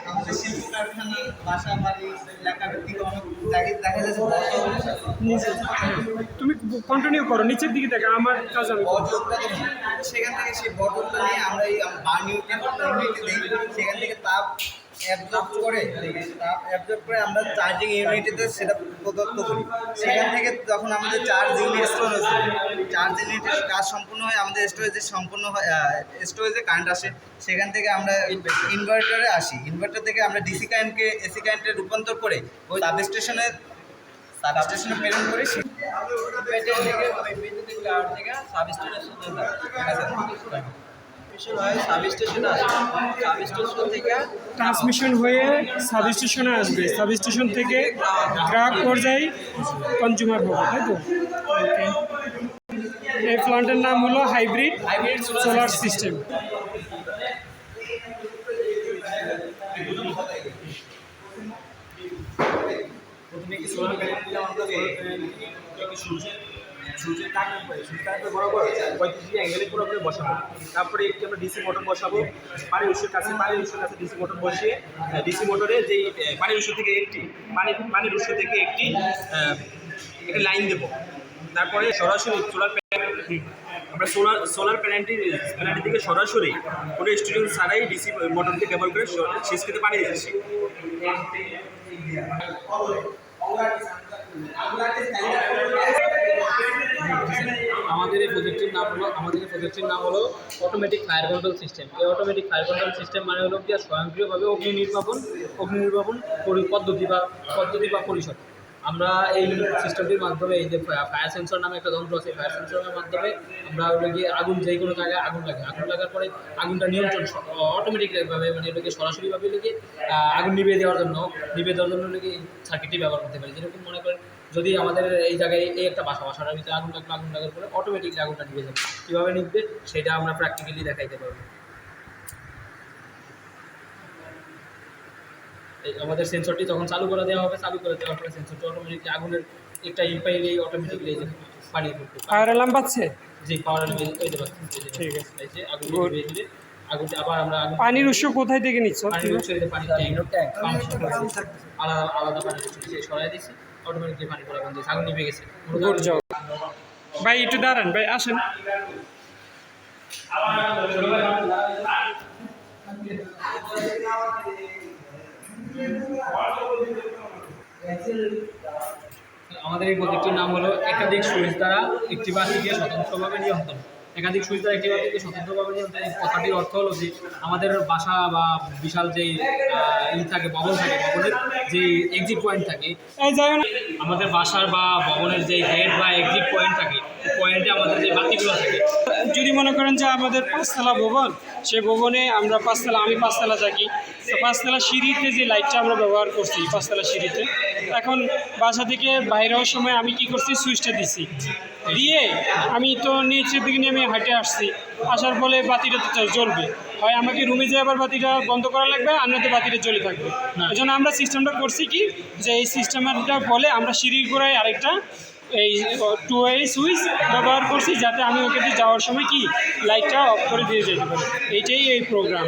আমাদের শিল্প কারখানা বাসা বাড়ি এলাকার দিকে অনেক জায়গায় দেখা যাচ্ছে তুমি কন্টিনিউ করো, নিচের দিকে দেখো আমার কাজ আমি সেখান থেকে সেই বটলটা নিয়ে আমরা এই বার্নিউটে দিই, সেখান থেকে তাপ অ্যাবজর্ব করে আমরা চার্জিং ইউনিটিতে সেটা প্রদত্ত করি। সেখান থেকে যখন আমাদের চার্জ ইউনিটের কাজ সম্পূর্ণ হয়, আমাদের স্টোরেজে কারেন্ট আসে, সেখান থেকে আমরা ইনভার্টারে আসি। ইনভার্টার থেকে আমরা ডিসি কারেন্টকে এসি কারেন্টে রূপান্তর করে ওই সাবস্টেশনে প্রেরণ করি। ট্রান্সমিশন হয়ে সাবস্টেশনে আসবে, সাবস্টেশন থেকে গ্রাহক পর্যায়ে কনজিউমার হবে, তাই তো? এই প্ল্যান্টের নাম হলো হাইব্রিড সোলার সিস্টেম। সূর্যের তাপের বরাবর 35 অ্যাঙ্গেলে পুরোপুরি বসাবো। তারপরে একটি আমরা ডিসি মোটর বসাবো পানির উৎসের কাছে ডিসি মোটর বসিয়ে ডিসি মোটরে যেই পানির উৎস থেকে একটি লাইন দেব। তারপরে সরাসরি সোলার প্যানেলটি থেকে সরাসরি কোনো স্টুডেন্ট ছাড়াই ডিসি মোটরকে ব্যবহার করে শেষ ক্ষেত্রে পানি দিচ্ছি। আমাদের এই প্রজেক্টের নাম হলো অটোমেটিক ফায়ার কন্ট্রোল সিস্টেম। এই অটোমেটিক ফায়ার কন্ট্রোল সিস্টেম মানে হলো কি স্বয়ংক্রিয়ভাবে অগ্নি নির্বাপন পদ্ধতি বা পরিষদ। আমরা এই সিস্টেমটির মাধ্যমে এই যে ফায়ার সেন্সর নামে একটা যন্ত্র আছে, ফায়ার সেন্সরের মাধ্যমে আমরা ওগুলো গিয়ে আগুন যে কোনো জায়গায় আগুন লাগার পরে আগুনটা নিয়ন্ত্রণ অটোমেটিকভাবে মানে ওগুলোকে সরাসরিভাবে লেগে আগুন নিভিয়ে দেওয়ার জন্য লেগে সার্কিটটি ব্যবহার করতে পারি। যেরকম মনে করেন যদি আমাদের এই জায়গায় এই একটা বাসাটার ভিতরে আগুন লাগার পরে অটোমেটিকলি আগুনটা নিভে যাবে। কীভাবে নিভবে সেটা আমরা প্র্যাকটিক্যালি দেখাইতে পারবো। আমাদের সেন্সরটি যখন চালু করে দেওয়ার পরে সেন্সরটি অটোমেটিকলি আগুনের একটা ইম্পাইলে অটোমেটিকলি পানি পড়বে। ফায়ার অ্যালার্ম পাচ্ছে? জি, পাওয়ার অ্যালার্ম পাচ্ছে। ঠিক আছে, এই যে আগুন নিভিয়ে দিলে আগুনটা আবার আমরা পানির উৎস কোথায় থেকে নিচ্ছ? পানির উৎস পানির ট্যাঙ্ক আলাদা পানির উৎস সরাই দিচ্ছি, অটোমেটিকলি পানি পড়া বন্ধ হয়েছে, আগুন নিভে গেছে। ভাই একটু দাঁড়ান, ভাই আসেন। আমাদের এই প্রজেক্টের নাম হলো একাধিক সুইচ দ্বারা একটি বাতিকে স্বতন্ত্রভাবে নিয়ন্ত্রণ। একাধিক সুইচ দ্বারা একটি বাতিকে স্বতন্ত্রভাবে নিয়ন্ত্রণ। এই কথাটির অর্থ হলো যে আমাদের বাসা বা বিশাল যেই ভবনের যে এক্সিট পয়েন্ট থাকে, আমাদের বাসার বা ভবনের যে হেড বা এক্সিট পয়েন্ট থাকে, পয়েন্টে আমাদের যে বাতিগুলো থাকে। যদি মনে করেন যে আমাদের 5তলা ভবন, সে ভবনে আমি 5তলা থাকি, তো 5তলা সিঁড়িতে যে লাইটটা আমরা ব্যবহার করছি 5তলা সিঁড়িতে, এখন বাসা থেকে বাইরে হওয়ার সময় আমি কি করছি, সুইচটা দিয়ে আমি তো নিচের দিকে নিয়ে আমি হাঁটে আসছি, আসার ফলে বাতিটা তো জ্বলবে, হয় আমাকে রুমে যেয়ে আবার বাতিটা বন্ধ করা লাগবে, আর নয়তো বাতিটা জ্বলে থাকবে। এই জন্য আমরা সিস্টেমটা করছি কি, যে এই সিস্টেমটার ফলে আমরা সিঁড়ির গোড়ায় আরেকটা এই 2-way সুইচ ব্যবহার করছি, যাতে আমি ওকে যাওয়ার সময় কি লাইটটা অফ করে দিয়ে যেতে পারি। এইটাই এই প্রোগ্রাম।